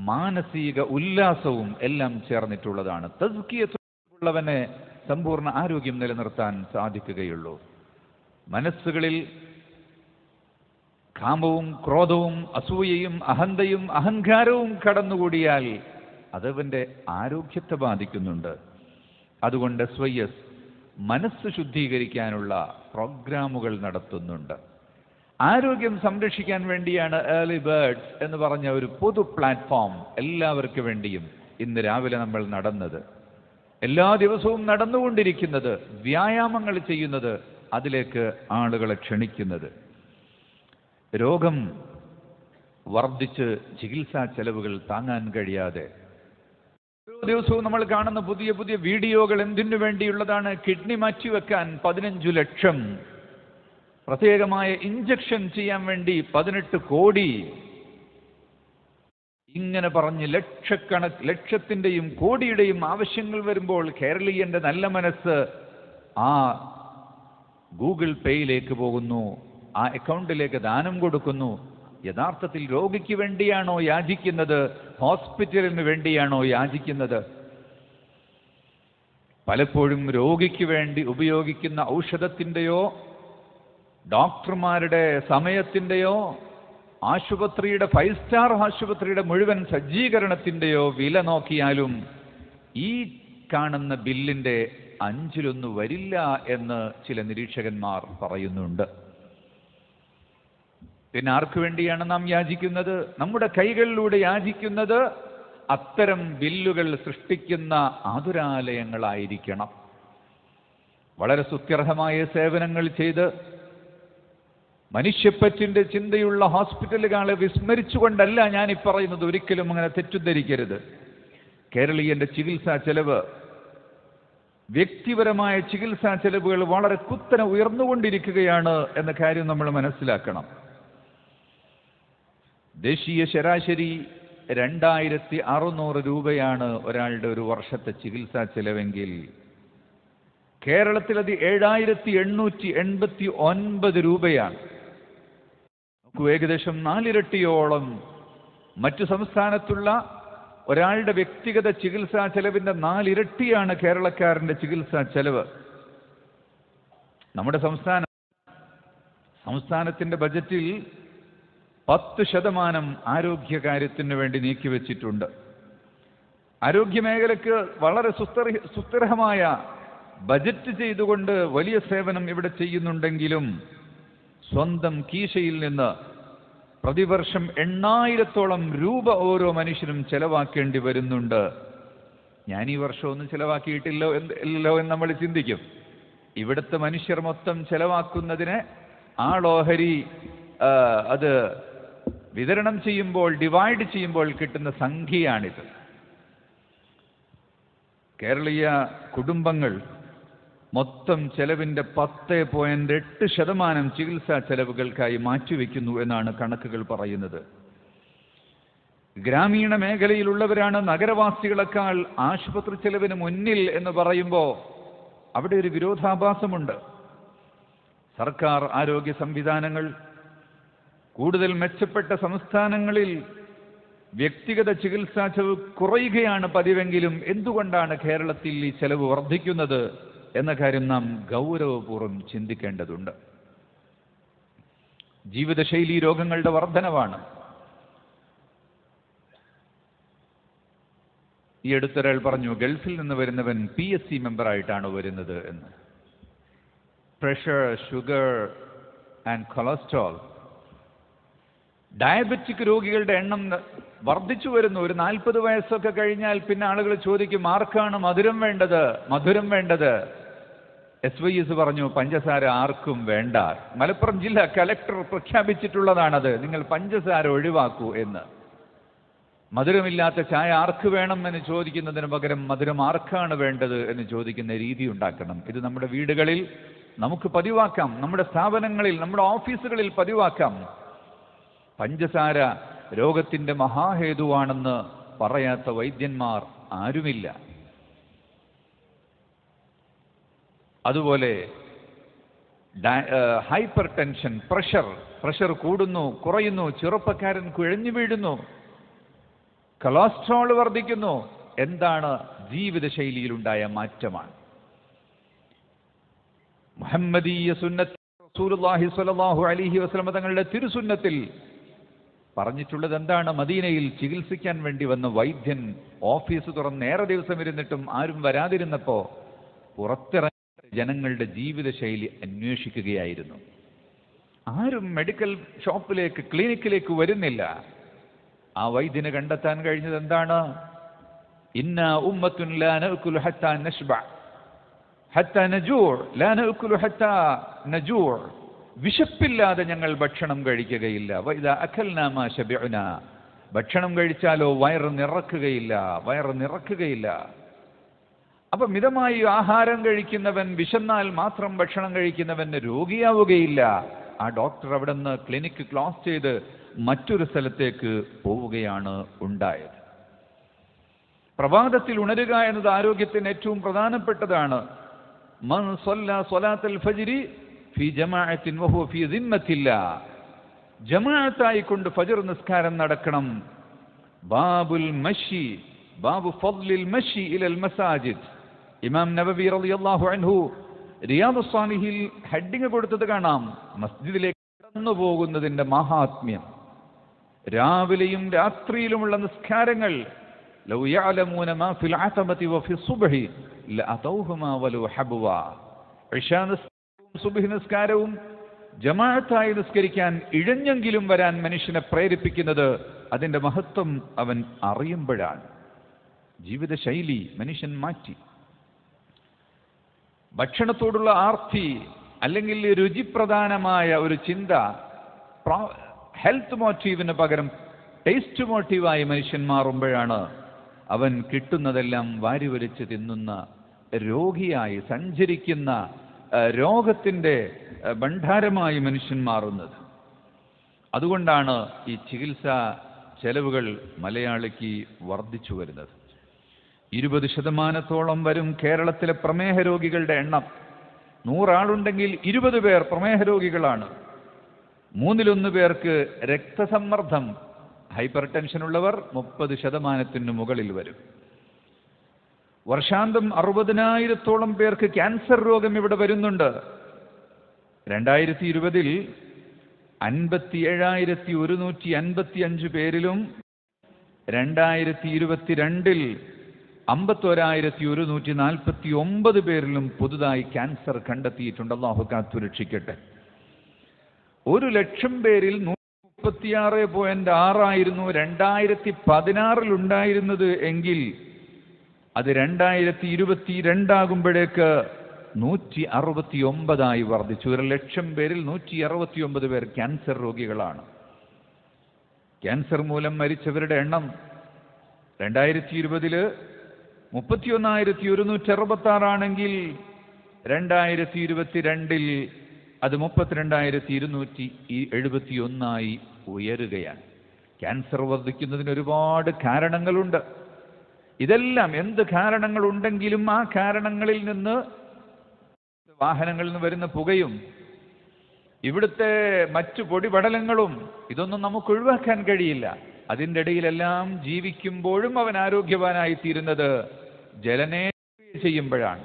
മാനസിക ഉല്ലാസവും എല്ലാം ചേർന്നിട്ടുള്ളതാണ്. തസ്കിയത്തുള്ളവനെ സമ്പൂർണ്ണ ആരോഗ്യം നിലനിർത്താൻ സാധിക്കുകയുള്ളൂ. മനസ്സുകളിൽ കാമവും ക്രോധവും അസൂയയും അഹന്തയും അഹങ്കാരവും കടന്നുകൂടിയാൽ അതവൻ്റെ ആരോഗ്യത്തെ ബാധിക്കുന്നുണ്ട്. അതുകൊണ്ട് SYS മനസ്സ് ശുദ്ധീകരിക്കാനുള്ള പ്രോഗ്രാമുകൾ നടത്തുന്നുണ്ട്. ആരോഗ്യം സംരക്ഷിക്കാൻ വേണ്ടിയാണ് ഏർലി ബേർഡ്സ് എന്ന് പറഞ്ഞ ഒരു പൊതു പ്ലാറ്റ്ഫോം എല്ലാവർക്കും വേണ്ടിയും ഇന്ന് രാവിലെ നമ്മൾ നടന്നത്, എല്ലാ ദിവസവും നടന്നുകൊണ്ടിരിക്കുന്നത്, വ്യായാമങ്ങൾ ചെയ്യുന്നത്, അതിലേക്ക് ആളുകളെ ക്ഷണിക്കുന്നത്. രോഗം വർദ്ധിച്ച് ചികിത്സാ ചെലവുകൾ താങ്ങാൻ കഴിയാതെ ഓരോ ദിവസവും നമ്മൾ കാണുന്ന പുതിയ പുതിയ വീഡിയോകൾ എന്തിനു വേണ്ടിയുള്ളതാണ്? കിഡ്നി മാറ്റിവെക്കാൻ 15 ലക്ഷം, പ്രത്യേകമായ ഇഞ്ചക്ഷൻ ചെയ്യാൻ വേണ്ടി 18 കോടി, ഇങ്ങനെ പറഞ്ഞ് ലക്ഷത്തിൻ്റെയും കോടിയുടെയും ആവശ്യങ്ങൾ വരുമ്പോൾ കേരളീയന്റെ നല്ല മനസ്സ് ആ ഗൂഗിൾ പേയിലേക്ക് പോകുന്നു, ആ അക്കൗണ്ടിലേക്ക് ദാനം കൊടുക്കുന്നു. യഥാർത്ഥത്തിൽ രോഗിക്ക് വേണ്ടിയാണോ യാചിക്കുന്നത്? ഹോസ്പിറ്റലിന് വേണ്ടിയാണോ യാചിക്കുന്നത്? പലപ്പോഴും രോഗിക്ക് വേണ്ടി ഉപയോഗിക്കുന്ന ഔഷധത്തിൻ്റെയോ ഡോക്ടർമാരുടെ സമയത്തിൻ്റെയോ ആശുപത്രിയുടെ 5 സ്റ്റാർ ആശുപത്രിയുടെ മുഴുവൻ സജ്ജീകരണത്തിൻ്റെയോ വില നോക്കിയാലും ഈ കാണുന്ന ബില്ലിൻ്റെ 5-1 വരില്ല എന്ന് ചില നിരീക്ഷകന്മാർ പറയുന്നുണ്ട്. പിന്നെ ആർക്കു വേണ്ടിയാണ് നാം യാചിക്കുന്നത്? നമ്മുടെ കൈകളിലൂടെ യാചിക്കുന്നത് അത്തരം ബില്ലുകൾ സൃഷ്ടിക്കുന്ന ആതുരാലയങ്ങളായിരിക്കണം. വളരെ സ്തുത്യർഹമായ സേവനങ്ങൾ ചെയ്ത് മനുഷ്യപ്പറ്റിൻ്റെ ചിന്തയുള്ള ഹോസ്പിറ്റലുകളെ വിസ്മരിച്ചുകൊണ്ടല്ല ഞാൻ ഈ പറയുന്നത്. ഒരിക്കലും അങ്ങനെ തെറ്റിദ്ധരിക്കരുത്. കേരളീയന്റെ ചികിത്സാ ചെലവ്, വ്യക്തിപരമായ ചികിത്സാ ചെലവുകൾ വളരെ കുത്തനെ ഉയർന്നുകൊണ്ടിരിക്കുകയാണ് എന്ന കാര്യം നമ്മൾ മനസ്സിലാക്കണം. ദേശീയ ശരാശരി 2600 രൂപയാണ് ഒരാളുടെ ഒരു വർഷത്തെ ചികിത്സാ ചെലവെങ്കിൽ കേരളത്തിൽ അത് 7889 രൂപയാണ്. ഏകദേശം 4 ഇരട്ടിയോളം മറ്റു സംസ്ഥാനത്തുള്ള ഒരാളുടെ വ്യക്തിഗത ചികിത്സാ ചെലവിന്റെ 4 ഇരട്ടിയാണ് കേരളക്കാരന്റെ ചികിത്സാ ചെലവ്. നമ്മുടെ സംസ്ഥാനത്തിന്റെ ബജറ്റിൽ 10% ആരോഗ്യകാര്യത്തിന് വേണ്ടി നീക്കിവെച്ചിട്ടുണ്ട്. ആരോഗ്യമേഖലയ്ക്ക് വളരെ സുസ്ഥിരമായ ബജറ്റ് ചെയ്തുകൊണ്ട് വലിയ സേവനം ഇവിടെ ചെയ്യുന്നുണ്ടെങ്കിലും സ്വന്തം കീശയിൽ നിന്ന് പ്രതിവർഷം 8000-ഓളം രൂപ ഓരോ മനുഷ്യനും ചെലവാക്കേണ്ടി വരുന്നുണ്ട്. ഞാൻ ഈ വർഷമൊന്നും ചെലവാക്കിയിട്ടില്ലോ എന്ന് നമ്മൾ ചിന്തിക്കും. ഇവിടുത്തെ മനുഷ്യർ മൊത്തം ചെലവാക്കുന്നതിന് ആളോഹരി അത് വിതരണം ചെയ്യുമ്പോൾ, ഡിവൈഡ് ചെയ്യുമ്പോൾ കിട്ടുന്ന സംഖ്യയാണിത്. കേരളീയ കുടുംബങ്ങൾ മൊത്തം ചെലവിൻ്റെ 10.8% ചികിത്സാ ചെലവുകൾക്കായി മാറ്റിവെക്കുന്നു എന്നാണ് കണക്കുകൾ പറയുന്നത്. ഗ്രാമീണ മേഖലയിലുള്ളവരാണ് നഗരവാസികളെക്കാൾ ആശുപത്രി ചെലവിന് മുന്നിൽ എന്ന് പറയുമ്പോൾ അവിടെ ഒരു വിരോധാഭാസമുണ്ട്. സർക്കാർ ആരോഗ്യ സംവിധാനങ്ങൾ കൂടുതൽ മെച്ചപ്പെട്ട സംസ്ഥാനങ്ങളിൽ വ്യക്തിഗത ചികിത്സാ ചെലവ് കുറയുകയാണ് പതിവെങ്കിലും എന്തുകൊണ്ടാണ് കേരളത്തിൽ ഈ ചെലവ് വർദ്ധിക്കുന്നത് എന്ന കാര്യം നാം ഗൗരവപൂർവ്വം ചിന്തിക്കേണ്ടതുണ്ട്. ജീവിതശൈലി രോഗങ്ങളുടെ വർധനവാണ്. ഈ അടുത്തൊരാൾ പറഞ്ഞു, ഗൾഫിൽ നിന്ന് വരുന്നവൻ PSC മെമ്പറായിട്ടാണ് വരുന്നത് എന്ന്. Pressure, sugar and cholesterol, diabetic രോഗികളുടെ എണ്ണം വർദ്ധിച്ചു വരുന്നു. ഒരു 40 വയസ്സൊക്കെ കഴിഞ്ഞാൽ പിന്നെ ആളുകൾ ചോദിക്കും, ആർക്കാണ് മധുരം വേണ്ടത്? SYS പറഞ്ഞു, പഞ്ചസാര ആർക്കും വേണ്ട. മലപ്പുറം ജില്ലാ കലക്ടർ പ്രഖ്യാപിച്ചിട്ടുള്ളതാണത്. നിങ്ങൾ പഞ്ചസാര ഒഴിവാക്കൂ എന്ന്. മധുരമില്ലാത്ത ചായ ആർക്ക് വേണം എന്ന് ചോദിക്കുന്നതിന് പകരം മധുരം ആർക്കാണ് വേണ്ടത് എന്ന് ചോദിക്കുന്ന രീതി ഉണ്ടാക്കണം. ഇത് നമ്മുടെ വീടുകളിൽ നമുക്ക് പതിവാക്കാം, നമ്മുടെ സ്ഥാപനങ്ങളിൽ, നമ്മുടെ ഓഫീസുകളിൽ പതിവാക്കാം. പഞ്ചസാര രോഗത്തിൻ്റെ മഹാഹേതുവാണെന്ന് പറയാത്ത വൈദ്യന്മാർ ആരുമില്ല. അതുപോലെ ഹൈപ്പർ ടെൻഷൻ, പ്രഷർ കൂടുന്നു, കുറയുന്നു, ചെറുപ്പക്കാരൻ കുഴഞ്ഞു വീഴുന്നു, കൊളസ്ട്രോൾ വർദ്ധിക്കുന്നു. എന്താണ്? ജീവിതശൈലിയിലുണ്ടായ മാറ്റമാണ്. മുഹമ്മദീയ സുന്നത്ത് റസൂലുള്ളാഹി സ്വല്ലല്ലാഹു അലൈഹി വസല്ലം തങ്ങളുടെ തിരുസുന്നത്തിൽ പറഞ്ഞിട്ടുള്ളത് എന്താണ്? മദീനയിൽ ചികിത്സിക്കാൻ വേണ്ടി വന്ന വൈദ്യൻ ഓഫീസ് തുറന്ന് ഏറെ ദിവസം ഇരുന്നിട്ടും ആരും വരാതിരുന്നപ്പോ പുറത്തിറങ്ങിയ ജനങ്ങളുടെ ജീവിതശൈലി അന്വേഷിക്കുകയായിരുന്നു. ആരും മെഡിക്കൽ ഷോപ്പിലേക്ക്, ക്ലിനിക്കിലേക്ക് വരുന്നില്ല. ആ വൈദ്യന് കണ്ടെത്താൻ കഴിഞ്ഞത് എന്താണ്? ഇന്നാ ഉമ്മത്തുൻ ലാ നഅകുലു ഹത്താ നശ്ബഅ ഹത്താ നജൂഅ ലാ നഅകുലു ഹത്താ നജൂഅ. വിശപ്പില്ലാതെ ഞങ്ങൾ ഭക്ഷണം കഴിക്കുകയില്ല. വഇദാ അകൽനാ മാ ശബിഅനാ, ഭക്ഷണം കഴിച്ചാലോ വയറ് നിറക്കുകയില്ല. അപ്പൊ മിതമായി ആഹാരം കഴിക്കുന്നവൻ, വിശന്നാൽ മാത്രം ഭക്ഷണം കഴിക്കുന്നവന് രോഗിയാവുകയില്ല. ആ ഡോക്ടർ അവിടെ നിന്ന് ക്ലിനിക്ക് ക്ലോസ് ചെയ്ത് മറ്റൊരു സ്ഥലത്തേക്ക് പോവുകയാണ് ഉണ്ടായത്. പ്രഭാതത്തിൽ ഉണരുക എന്നത് ആരോഗ്യത്തിന് ഏറ്റവും പ്രധാനപ്പെട്ടതാണ്. മൻ സ്വല്ലാ സ്വലാത്തൽ ഫജ്രി ഫീ ജമാഅത്തിൻ വഹുവ ഫീ ദിമ്മത്തില്ലാ, ജമാഅത്തായി കൊണ്ട് ഫജ്ർ നിസ്കാരം നടക്കണം. ബാബുൽ മശി, ബാബു ഫദ്ലിൽ മശി ഇലൽ മസാജിദ്. ഇമാം നബവി റളിയല്ലാഹു അൻഹു റിയാദുസ് സ്വാലിഹീൻ ഹെഡിങ് കൊടുത്തത് കാണാം, മസ്ജിദിലേക്ക് കടന്നു പോകുന്നതിന്റെ മഹാത്മ്യം. രാവിലെയും രാത്രിയിലുമുള്ള നിസ്കാരങ്ങൾ ലൗ യഅലമൂന മാ ഫിൽ അതമതി വഫി സുബ്ഹി ലഅതൗഹുമാ വലൗ ഹബ്വാ. ഇശാ നിസ്കാരവും സുബ്ഹി നിസ്കാരവും ജമാഅത്തായി നിസ്കരിക്കാൻ ഇഴഞ്ഞെങ്കിലും വരാൻ മനുഷ്യനെ പ്രേരിപ്പിക്കുന്നത് അതിന്റെ മഹത്വം അവൻ അറിയുമ്പോഴാണ്. ജീവിതശൈലി മനുഷ്യൻ മാറ്റി. ഭക്ഷണത്തോടുള്ള ആർത്തി അല്ലെങ്കിൽ രുചിപ്രധാനമായ ഒരു ചിന്ത ഹെൽത്ത് മോട്ടീവിന് പകരം ടേസ്റ്റ് മോട്ടീവായി മനുഷ്യൻ മാറുമ്പോഴാണ് അവൻ കിട്ടുന്നതെല്ലാം വാരിവലിച്ച് തിന്നുന്ന രോഗിയായി സഞ്ചരിക്കുന്ന രോഗത്തിൻ്റെ ഭണ്ഡാരമായി മനുഷ്യൻ മാറുന്നത്. അതുകൊണ്ടാണ് ഈ ചികിത്സാ ചെലവുകൾ മലയാളിക്ക് വർദ്ധിച്ചു വരുന്നത്. 20% വരും കേരളത്തിലെ പ്രമേഹ രോഗികളുടെ എണ്ണം. 100 ആളുണ്ടെങ്കിൽ 20 പേർ പ്രമേഹ രോഗികളാണ്. 1/3 പേർക്ക് രക്തസമ്മർദ്ദം, ഹൈപ്പർ ടെൻഷൻ ഉള്ളവർ 30% മുകളിൽ വരും. വർഷാന്തം 60,000-ഓളം പേർക്ക് ക്യാൻസർ രോഗം ഇവിടെ വരുന്നുണ്ട്. 2020 57,155 പേരിലും 2022 51,149 പേരിലും പുതുതായി ക്യാൻസർ കണ്ടെത്തിയിട്ടുണ്ട്. അല്ലാഹു കാത്തുരക്ഷിക്കട്ടെ. 1,00,000 പേരിൽ 136.6 ആയിരുന്നു 2016 ഉണ്ടായിരുന്നത് എങ്കിൽ അത് 2022 ആകുമ്പോഴേക്ക് 169 വർദ്ധിച്ചു. 1,00,000 പേരിൽ 169 പേർ ക്യാൻസർ രോഗികളാണ്. ക്യാൻസർ മൂലം മരിച്ചവരുടെ എണ്ണം 2020 31,166 ആണെങ്കിൽ 2022 അത് 32,271 ഉയരുകയാണ്. ക്യാൻസർ വർദ്ധിക്കുന്നതിന് ഒരുപാട് കാരണങ്ങളുണ്ട്. ഇതെല്ലാം എന്ത് കാരണങ്ങളുണ്ടെങ്കിലും ആ കാരണങ്ങളിൽ നിന്ന്, വാഹനങ്ങളിൽ നിന്ന് വരുന്ന പുകയും ഇവിടുത്തെ മറ്റു പൊടിപടലങ്ങളും, ഇതൊന്നും നമുക്ക് ഒഴിവാക്കാൻ കഴിയില്ല. അതിൻ്റെ ഇടയിലെല്ലാം ജീവിക്കുമ്പോഴും അവൻ ആരോഗ്യവാനായി തീരുന്നത് ജലനേന്ദ്രിയ ചെയ്യുമ്പോഴാണ്,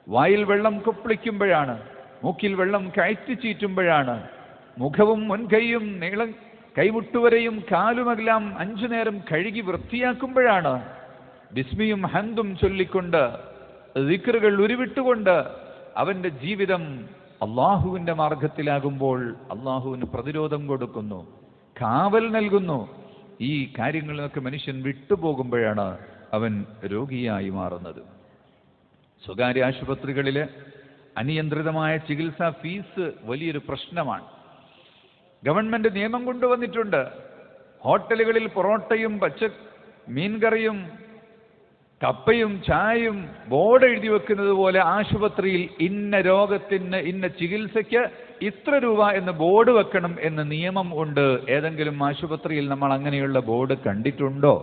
വായിൽ വെള്ളം കുപ്പിളിക്കുമ്പോഴാണ്, മൂക്കിൽ വെള്ളം കയറ്റി ചീറ്റുമ്പോഴാണ്, മുഖവും മുൻകൈയും നീളം കൈമുട്ടുവരെയും കാലുമെല്ലാം 5 നേരം കഴുകി വൃത്തിയാക്കുമ്പോഴാണ്, ബിസ്മിയും ഹന്തും ചൊല്ലിക്കൊണ്ട് ദിക്റുകൾ ഉരുവിട്ടുകൊണ്ട് അവൻ്റെ ജീവിതം അള്ളാഹുവിൻ്റെ മാർഗത്തിലാകുമ്പോൾ അള്ളാഹുവിന് പ്രതിരോധം കൊടുക്കുന്നു, കാവൽ നൽകുന്നു. ഈ കാര്യങ്ങളിലൊക്കെ മനുഷ്യൻ വിട്ടുപോകുമ്പോഴാണ് അവൻ രോഗിയായി മാറുന്നത്. സ്വകാര്യ ആശുപത്രികളിലെ അനിയന്ത്രിതമായ ചികിത്സാ ഫീസ് വലിയൊരു പ്രശ്നമാണ്. ഗവൺമെന്റ് നിയമം കൊണ്ടുവന്നിട്ടുണ്ട്. ഹോട്ടലുകളിൽ പൊറോട്ടയും മീൻകറിയും കപ്പയും ചായയും ബോർഡ് എഴുതി വെക്കുന്നത് പോലെ ആശുപത്രിയിൽ ഇന്ന രോഗത്തിന് ഇന്ന ചികിത്സയ്ക്ക് ഇത്ര രൂപ എന്ന് ബോർഡ് വെക്കണം എന്ന് നിയമം ഉണ്ട്. ഏതെങ്കിലും ആശുപത്രിയിൽ നമ്മൾ അങ്ങനെയുള്ള ബോർഡ് കണ്ടിട്ടുണ്ടോ?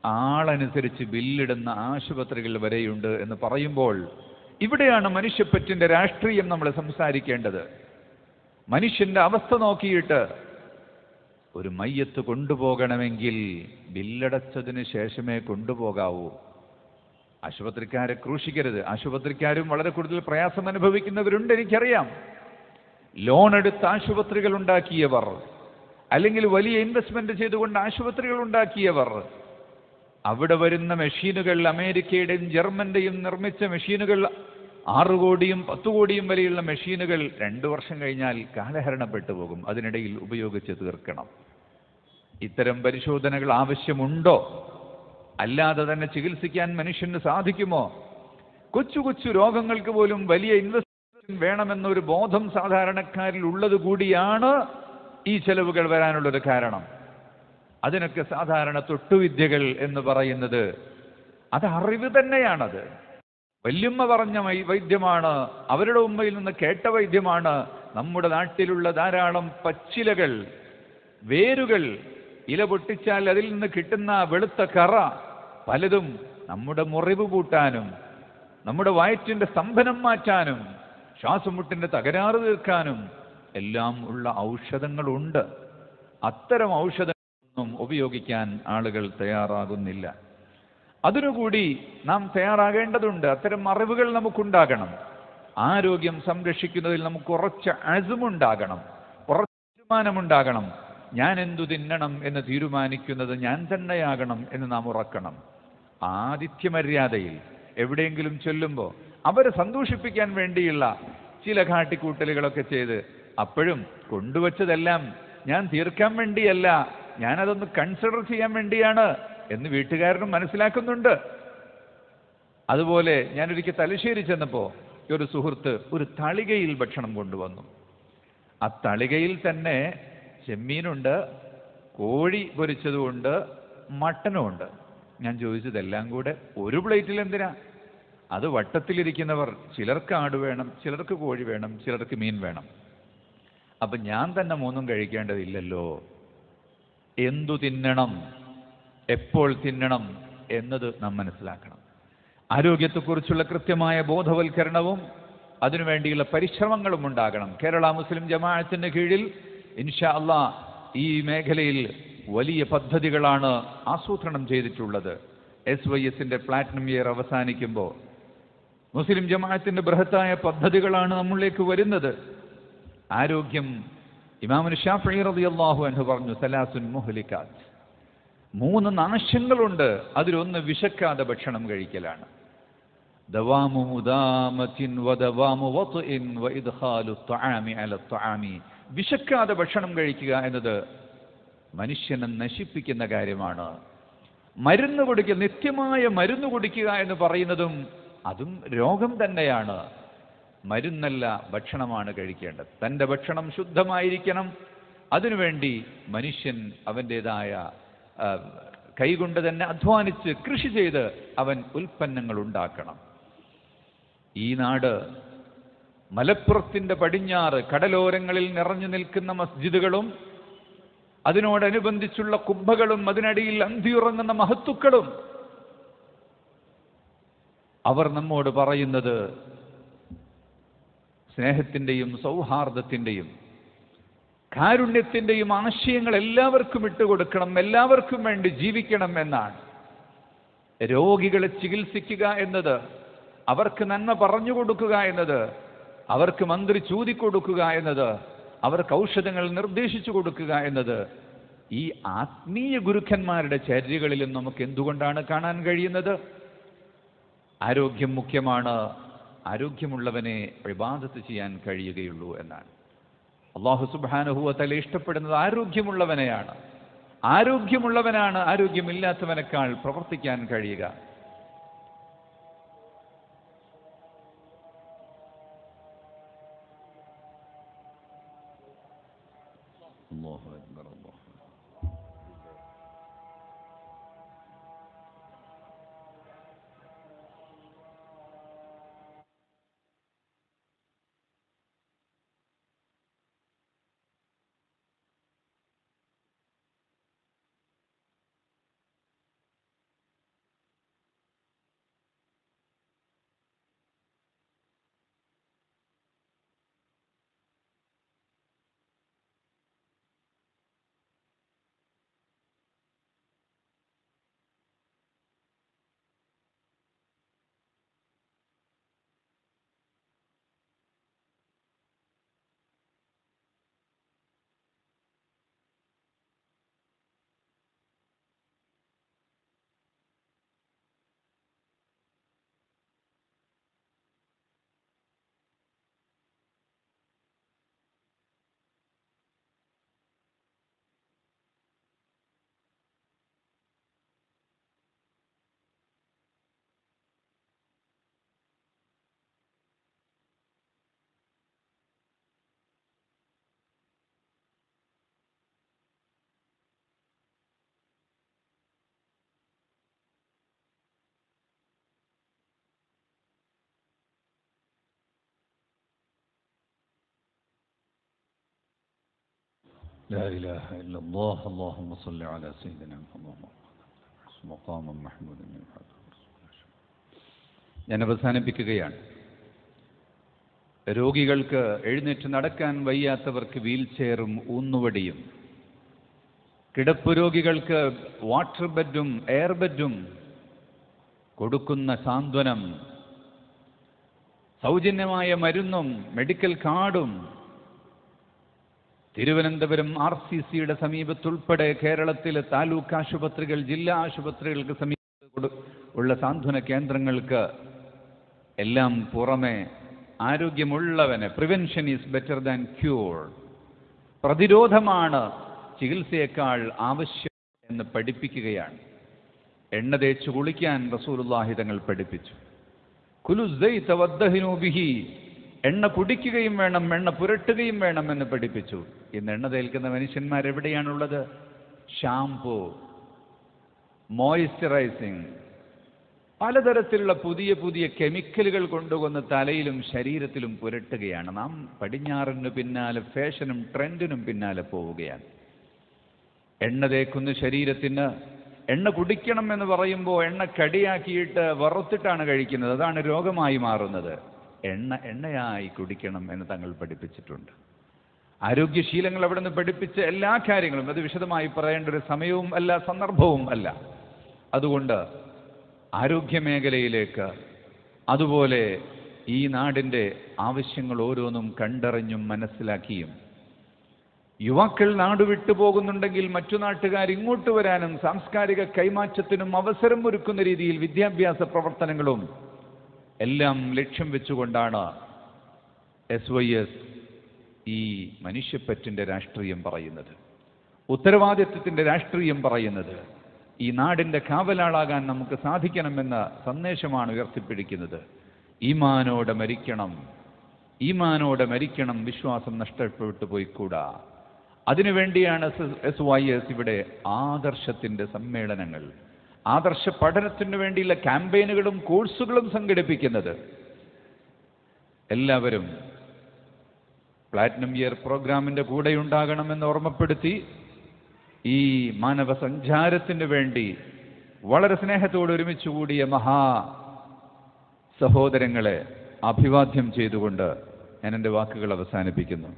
ആളനുസരിച്ച് ബില്ലിടുന്ന ആശുപത്രികൾ വരെയുണ്ട് എന്ന് പറയുമ്പോൾ ഇവിടെയാണ് മനുഷ്യപ്പറ്റിൻ്റെ രാഷ്ട്രീയം നമ്മൾ സംസാരിക്കേണ്ടത്. മനുഷ്യന്റെ അവസ്ഥ നോക്കിയിട്ട് ഒരു മയ്യത്ത് കൊണ്ടുപോകണമെങ്കിൽ ബില്ലടച്ചതിന് ശേഷമേ കൊണ്ടുപോകാവൂ. ആശുപത്രിക്കാരെ ക്രൂശിക്കരുത്. ആശുപത്രിക്കാരും വളരെ കൂടുതൽ പ്രയാസം അനുഭവിക്കുന്നവരുണ്ട്, എനിക്കറിയാം. ലോൺ എടുത്ത് ആശുപത്രികൾ ഉണ്ടാക്കിയവർ, അല്ലെങ്കിൽ വലിയ ഇൻവെസ്റ്റ്മെന്റ് ചെയ്തുകൊണ്ട് ആശുപത്രികൾ ഉണ്ടാക്കിയവർ, അവിടെ വരുന്ന മെഷീനുകൾ അമേരിക്കയുടെയും ജർമ്മന്റെയും നിർമ്മിച്ച മെഷീനുകൾ 6 കോടിയും 10 കോടിയും വരെയുള്ള മെഷീനുകൾ 2 വർഷം കഴിഞ്ഞാൽ കാലഹരണപ്പെട്ടു പോകും. അതിനിടയിൽ ഉപയോഗിച്ച് തീർക്കണം. ഇത്തരം പരിശോധനകൾ ആവശ്യമുണ്ടോ? അല്ലാതെ തന്നെ ചികിത്സിക്കാൻ മനുഷ്യന് സാധിക്കുമോ? കൊച്ചു കൊച്ചു രോഗങ്ങൾക്ക് പോലും വലിയ ഇൻവെസ്റ്റ്മെന്റ് വേണമെന്നൊരു ബോധം സാധാരണക്കാരിൽ ഉള്ളത് കൂടിയാണ് ഈ ചെലവുകൾ വരാനുള്ളൊരു കാരണം. അതിനൊക്കെ സാധാരണ തൊട്ടുവിദ്യകൾ എന്ന് പറയുന്നത് അത് അറിവ് തന്നെയാണത്. വല്യമ്മ പറഞ്ഞ വൈദ്യമാണ്, അവരുടെ ഉമ്മയിൽ നിന്ന് കേട്ട വൈദ്യമാണ്. നമ്മുടെ നാട്ടിലുള്ള ധാരാളം പച്ചിലകൾ, വേരുകൾ, ഇല പൊട്ടിച്ചാൽ അതിൽ നിന്ന് കിട്ടുന്ന വെളുത്ത കറ പലതും നമ്മുടെ മുറിവ് പൂട്ടാനും നമ്മുടെ വയറ്റിന്റെ സ്തംഭനം മാറ്റാനും ശ്വാസം മുട്ടിന്റെ തകരാറ് തീർക്കാനും എല്ലാം ഉള്ള ഔഷധങ്ങളുണ്ട്. അത്തരം ഔഷധങ്ങളൊന്നും ഉപയോഗിക്കാൻ ആളുകൾ തയ്യാറാകുന്നില്ല. അതിനുകൂടി നാം തയ്യാറാകേണ്ടതുണ്ട്. അത്തരം അറിവുകൾ നമുക്കുണ്ടാകണം. ആരോഗ്യം സംരക്ഷിക്കുന്നതിൽ നമുക്ക് ഉറച്ച അസുമുണ്ടാകണം, ഉറച്ച തീരുമാനമുണ്ടാകണം. ഞാൻ എന്തു തിന്നണം എന്ന് തീരുമാനിക്കുന്നത് ഞാൻ തന്നെയാകണം എന്ന് നാം ഉറക്കണം. ആതിഥ്യമര്യാദയിൽ എവിടെയെങ്കിലും ചൊല്ലുമ്പോൾ അവരെ സന്തോഷിപ്പിക്കാൻ വേണ്ടിയുള്ള ചില കാട്ടിക്കൂട്ടലുകളൊക്കെ ചെയ്ത്, അപ്പോഴും കൊണ്ടുവച്ചതെല്ലാം ഞാൻ തീർക്കാൻ വേണ്ടിയല്ല, ഞാനതൊന്ന് കൺസിഡർ ചെയ്യാൻ വേണ്ടിയാണ് എന്ന് വീട്ടുകാരനും മനസ്സിലാക്കുന്നുണ്ട്. അതുപോലെ ഞാനൊരിക്കൽ തലശ്ശേരി ചെന്നപ്പോൾ ഒരു സുഹൃത്ത് ഒരു തളികയിൽ ഭക്ഷണം കൊണ്ടുവന്നു. ആ തളികയിൽ തന്നെ ചെമ്മീനുണ്ട്, കോഴി പൊരിച്ചതുമുണ്ട്, മട്ടനുമുണ്ട്. ഞാൻ ചോദിച്ചതെല്ലാം കൂടെ ഒരു പ്ലേറ്റിൽ എന്തിനാ? അത് വട്ടത്തിലിരിക്കുന്നവർ ചിലർക്ക് ആട് വേണം, ചിലർക്ക് കോഴി വേണം, ചിലർക്ക് മീൻ വേണം. അപ്പം ഞാൻ തന്നെ മൂന്നും കഴിക്കേണ്ടതില്ലല്ലോ. എന്തു തിന്നണം, എപ്പോൾ തിന്നണം എന്നത് നാം മനസ്സിലാക്കണം. ആരോഗ്യത്തെക്കുറിച്ചുള്ള കൃത്യമായ ബോധവൽക്കരണവും അതിനുവേണ്ടിയുള്ള പരിശ്രമങ്ങളും ഉണ്ടാകണം. കേരള മുസ്ലിം ജമാഅത്തിന്റെ കീഴിൽ ഇൻഷാ അല്ലാഹ് ഈ മേഖലയിൽ വലിയ പദ്ധതികളാണ് ആസൂത്രണം ചെയ്തിട്ടുള്ളത്. SYSന്റെ പ്ലാറ്റിനം ഇയർ അവസാനിക്കുമ്പോൾ മുസ്ലിം ജമാഅത്തിന്റെ ബൃഹത്തായ പദ്ധതികളാണ് നമ്മളിലേക്ക് വരുന്നത്. ആരോഗ്യം, ഇമാമുൽ ശാഫിഈ റളിയല്ലാഹു അൻഹു പറഞ്ഞു, സലാസുൻ മുഹ്ലികാത്ത്, 3 നാശങ്ങളുണ്ട്. അതിലൊന്ന് വിശക്കാതെ ഭക്ഷണം കഴിക്കലാണ്. ദവാമു മുദാമത്തിൻ വദവാമു വത്ഇൻ വഇദ്ഖാലു ത്വആമി അല ത്വആമി. വിശക്കാതെ ഭക്ഷണം കഴിക്കുക എന്നത് മനുഷ്യനെ നശിപ്പിക്കുന്ന കാര്യമാണ്. മരുന്ന് കുടിക്കുക, നിത്യമായ മരുന്ന് കുടിക്കുക എന്ന് പറയുന്നതും അതും രോഗം തന്നെയാണ്. മരുന്നല്ല, ഭക്ഷണമാണ് കഴിക്കേണ്ടത്. തൻ്റെ ഭക്ഷണം ശുദ്ധമായിരിക്കണം. അതിനുവേണ്ടി മനുഷ്യൻ അവൻ്റേതായ കൈകൊണ്ട് തന്നെ അധ്വാനിച്ച് കൃഷി ചെയ്ത് അവൻ ഉൽപ്പന്നങ്ങൾ ഉണ്ടാക്കണം. ഈ നാട് മലപ്പുറത്തിൻ്റെ പടിഞ്ഞാറ് കടലോരങ്ങളിൽ നിറഞ്ഞു നിൽക്കുന്ന മസ്ജിദുകളും അതിനോടനുബന്ധിച്ചുള്ള കുബ്ബകളും അതിനടിയിൽ അന്തിയുറങ്ങുന്ന മഹത്തുക്കളും അവർ നമ്മോട് പറയുന്നത് സ്നേഹത്തിൻ്റെയും സൗഹാർദ്ദത്തിൻ്റെയും കാരുണ്യത്തിൻ്റെയും ആശയങ്ങൾ എല്ലാവർക്കും ഇട്ടുകൊടുക്കണം, എല്ലാവർക്കും വേണ്ടി ജീവിക്കണം എന്നാണ്. രോഗികളെ ചികിത്സിക്കുക എന്നത്, അവർക്ക് നന്മ പറഞ്ഞു കൊടുക്കുക എന്നത്, അവർക്ക് മന്ത്രി ചൂതിക്കൊടുക്കുക എന്നത്, അവർക്ക് ഔഷധങ്ങൾ നിർദ്ദേശിച്ചു കൊടുക്കുക എന്നത് ഈ ആത്മീയ ഗുരുക്കന്മാരുടെ ചര്യകളിലും നമുക്ക് എന്തുകൊണ്ടാണ് കാണാൻ കഴിയുന്നത്? ആരോഗ്യം മുഖ്യമാണ്. ആരോഗ്യമുള്ളവനെ ഇബാദത്ത് ചെയ്യാൻ കഴിയുകയുള്ളൂ എന്നാണ്. അല്ലാഹു സുബ്ഹാനഹു വ തആല ഇഷ്ടപ്പെടുന്നത് ആരോഗ്യമുള്ളവനെയാണ്. ആരോഗ്യമുള്ളവനാണ് ആരോഗ്യമില്ലാത്തവനേക്കാൾ പ്രവർത്തിക്കാൻ കഴിയുക. അല്ലാഹു അക്ബർ. لا إله إلا الله. اللهم صل على سيدنا محمد مقام محمود. ഞാൻ അവസാനിപ്പിക്കുകയാണ്. രോഗികൾക്ക് എഴുന്നേറ്റ് നടക്കാൻ വയ്യാത്തവർക്ക് വീൽ ചെയറും ഊന്നുവടിയും, കിടപ്പ് രോഗികൾക്ക് വാട്ടർ ബെഡും എയർ ബെഡും കൊടുക്കുന്ന സാന്ത്വനം, സൗജന്യമായ മരുന്നും മെഡിക്കൽ കാർഡും തിരുവനന്തപുരം RCCയുടെ സമീപത്തുൾപ്പെടെ കേരളത്തിലെ താലൂക്ക് ആശുപത്രികൾ, ജില്ലാ ആശുപത്രികൾക്ക് സമീപത്ത് ഉള്ള സാന്ത്വന കേന്ദ്രങ്ങൾക്ക് എല്ലാം പുറമെ ആരോഗ്യമുള്ളവന് prevention is better than cure, പ്രതിരോധമാണ് ചികിത്സയേക്കാൾ ആവശ്യം എന്ന് പഠിപ്പിക്കുകയാണ്. എണ്ണ തേച്ച് കുളിക്കാൻ റസൂലുള്ളാഹി തങ്ങൾ പഠിപ്പിച്ചു. കുലു സൈത വദ്ദഹിനു ബിഹി, എണ്ണ കുടിക്കുകയും വേണം, എണ്ണ പുരട്ടുകയും വേണം എന്ന് പഠിപ്പിച്ചു. ഇന്ന് എണ്ണ തേൽക്കുന്ന മനുഷ്യന്മാരെവിടെയാണുള്ളത്? ഷാംപൂ, മോയ്സ്ചറൈസിങ്, പലതരത്തിലുള്ള പുതിയ പുതിയ കെമിക്കലുകൾ കൊണ്ടുവന്ന് തലയിലും ശരീരത്തിലും പുരട്ടുകയാണ്. നാം പടിഞ്ഞാറിന് പിന്നാലെ, ഫാഷനും ട്രെൻഡിനും പിന്നാലെ പോവുകയാണ്. എണ്ണ തേക്കുന്ന ശരീരത്തിന്, എണ്ണ കുടിക്കണം എന്ന് പറയുമ്പോൾ എണ്ണ കടിയാക്കിയിട്ട് വറുത്തിട്ടാണ് കഴിക്കുന്നത്. അതാണ് രോഗമായി മാറുന്നത്. എണ്ണയായി കുടിക്കണം എന്ന് തങ്ങൾ പഠിപ്പിച്ചിട്ടുണ്ട്. ആരോഗ്യശീലങ്ങൾ അവിടെ നിന്ന് പഠിപ്പിച്ച എല്ലാ കാര്യങ്ങളും, അത് വിശദമായി പറയേണ്ട ഒരു സമയവും അല്ല, സന്ദർഭവും അല്ല. അതുകൊണ്ട് ആരോഗ്യമേഖലയിലേക്ക്, അതുപോലെ ഈ നാടിൻ്റെ ആവശ്യങ്ങൾ ഓരോന്നും കണ്ടറിഞ്ഞും മനസ്സിലാക്കിയും, യുവാക്കൾ നാട് വിട്ടുപോകുന്നുണ്ടെങ്കിൽ മറ്റു നാട്ടുകാർ ഇങ്ങോട്ട് വരാനും സാംസ്കാരിക കൈമാറ്റത്തിനും അവസരം ഒരുക്കുന്ന രീതിയിൽ വിദ്യാഭ്യാസ പ്രവർത്തനങ്ങളും എല്ലാം ലക്ഷ്യം വെച്ചുകൊണ്ടാണ് SYS ഈ മനുഷ്യപ്പറ്റിൻ്റെ രാഷ്ട്രീയം പറയുന്നത്, ഉത്തരവാദിത്വത്തിൻ്റെ രാഷ്ട്രീയം പറയുന്നത്. ഈ നാടിൻ്റെ കാവലാളാകാൻ നമുക്ക് സാധിക്കണമെന്ന സന്ദേശമാണ് ഉയർത്തിപ്പിടിക്കുന്നത്. ഈമാനോടെ മരിക്കണം, ഈമാനോടെ മരിക്കണം, വിശ്വാസം നഷ്ടപ്പെട്ടു പോയിക്കൂടാ. അതിനുവേണ്ടിയാണ് SYS ഇവിടെ ആദർശത്തിൻ്റെ സമ്മേളനങ്ങൾ, ആദർശ പഠനത്തിനു വേണ്ടിയുള്ള ക്യാമ്പയിനുകളും കോഴ്സുകളും സംഘടിപ്പിക്കുന്നത്. എല്ലാവരും പ്ലാറ്റിനം ഇയർ പ്രോഗ്രാമിൻ്റെ കൂടെയുണ്ടാകണമെന്ന് ഓർമ്മപ്പെടുത്തി ഈ മാനവ സഞ്ചാരത്തിന് വേണ്ടി വളരെ സ്നേഹത്തോടെ ഒരുമിച്ച് കൂടിയ മഹാ സഹോദരങ്ങളെ അഭിവാദ്യം ചെയ്തുകൊണ്ട് ഞാൻ എൻ്റെ വാക്കുകൾ അവസാനിപ്പിക്കുന്നു.